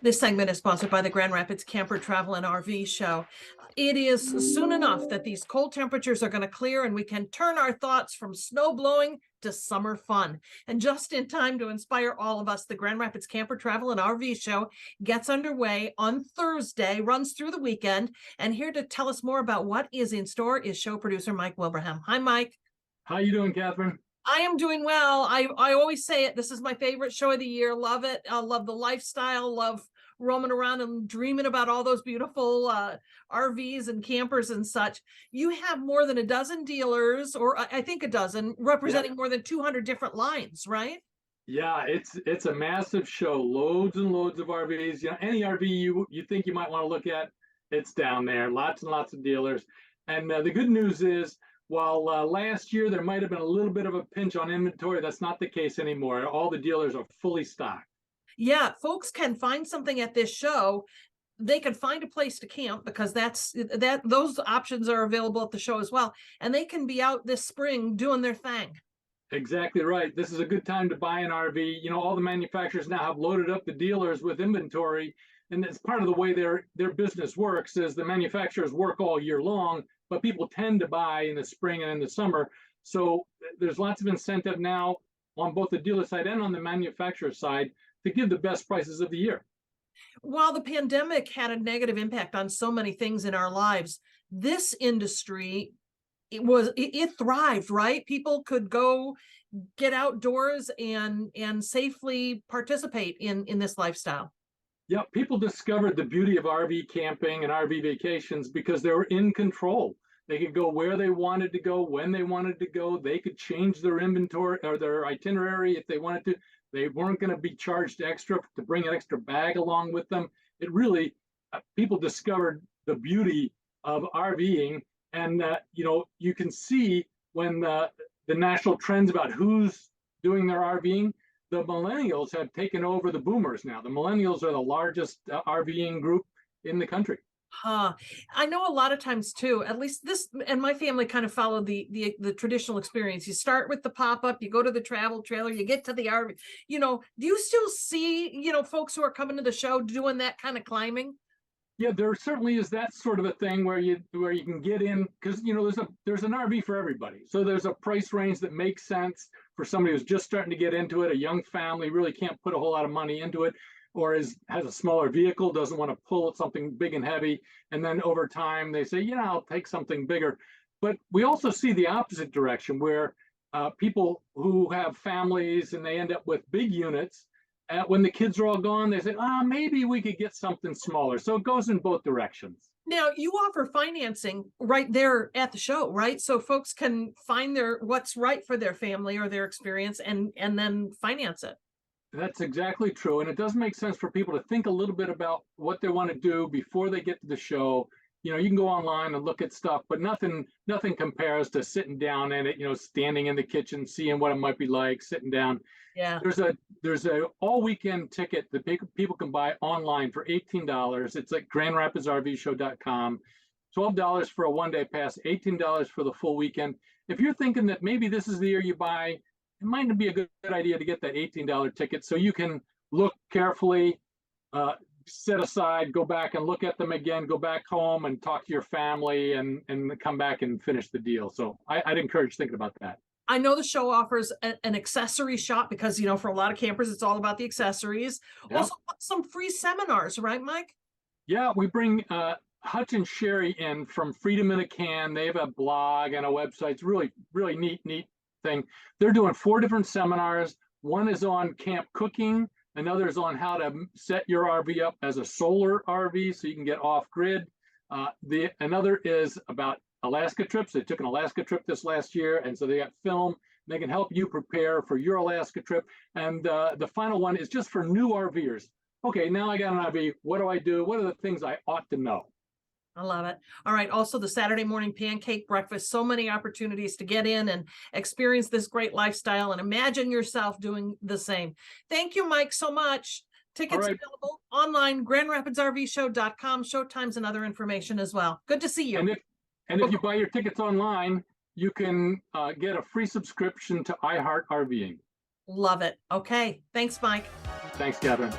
This segment is sponsored by the Grand Rapids Camper Travel and RV Show. It is soon enough that these cold temperatures are going to clear and we can turn our thoughts from snow blowing to summer fun. And just in time to inspire all of us, the Grand Rapids Camper Travel and RV Show gets underway on Thursday, runs through the weekend. And here to tell us more about what is in store is show producer Mike Wilbraham. Hi, Mike. How you doing, Catherine? I am doing well. I always say it. This is my favorite show of the year. Love it. I love the lifestyle. Love roaming around and dreaming about all those beautiful RVs and campers and such. You have more than a dozen dealers, or I think a dozen, representing more than 200 different lines, right? Yeah, it's a massive show. Loads and loads of RVs. You know, any RV you think you might want to look at, it's down there. Lots and lots of dealers. And the good news is, while last year there might have been a little bit of a pinch on inventory, that's not the case anymore. All the dealers are fully stocked. Yeah, folks can find something at this show. They can find a place to camp because those options are available at the show as well. And they can be out this spring doing their thing. Exactly right. This is a good time to buy an RV. You know, all the manufacturers now have loaded up the dealers with inventory. And it's part of the way their business works is the manufacturers work all year long, but people tend to buy in the spring and in the summer. So there's lots of incentive now on both the dealer side and on the manufacturer side to give the best prices of the year. While the pandemic had a negative impact on so many things in our lives, this industry, it thrived, right? People could go get outdoors and safely participate in this lifestyle. Yeah, people discovered the beauty of RV camping and RV vacations because they were in control. They could go where they wanted to go, when they wanted to go. They could change their inventory or their itinerary if they wanted to. They weren't going to be charged extra to bring an extra bag along with them. It really, people discovered the beauty of RVing. And, you can see when the national trends about who's doing their RVing, the millennials have taken over the boomers now. The millennials are the largest RVing group in the country. I know a lot of times too, at least this and my family kind of follow the traditional experience. You start with the pop-up, you go to the travel trailer, you get to the RV. Do you still see, folks who are coming to the show doing that kind of climbing? Yeah, there certainly is that sort of a thing where you can get in because there's an RV for everybody. So there's a price range that makes sense for somebody who's just starting to get into it. A young family really can't put a whole lot of money into it, or has a smaller vehicle, doesn't want to pull something big and heavy. And then over time they say, I'll take something bigger. But we also see the opposite direction where people who have families and they end up with big units. When the kids are all gone, they say, maybe we could get something smaller. So it goes in both directions. Now, you offer financing right there at the show, right? So folks can find what's right for their family or their experience and then finance it. That's exactly true. And it does make sense for people to think a little bit about what they want to do before they get to the show. You can go online and look at stuff, but nothing compares to sitting down in it, standing in the kitchen, seeing what it might be like, sitting down. Yeah. There's a all weekend ticket that people can buy online for $18. It's at grandrapidsrvshow.com. $12 for a one-day pass, $18 for the full weekend. If you're thinking that maybe this is the year you buy, it might be a good idea to get that $18 ticket so you can look carefully, set aside, go back and look at them again, go back home and talk to your family and come back and finish the deal. So I'd encourage thinking about that. I know the show offers an accessory shop because, for a lot of campers, it's all about the accessories. Yeah. Also, some free seminars, right, Mike? Yeah, we bring Hutch and Sherry in from Freedom in a Can. They have a blog and a website. It's really, really neat thing. They're doing 4 different seminars. One is on camp cooking. Another is on how to set your RV up as a solar RV so you can get off grid. Another is about Alaska trips. They took an Alaska trip this last year, and so they got film. They can help you prepare for your Alaska trip. And the final one is just for new RVers. Okay, now I got an RV. What do I do? What are the things I ought to know? I love it. All right. Also, the Saturday morning pancake breakfast. So many opportunities to get in and experience this great lifestyle and imagine yourself doing the same. Thank you, Mike, so much. Tickets available online, grandrapidsrvshow.com, showtimes and other information as well. Good to see you. And if you buy your tickets online, you can get a free subscription to iHeart RVing. Love it. Okay. Thanks, Mike. Thanks, Catherine.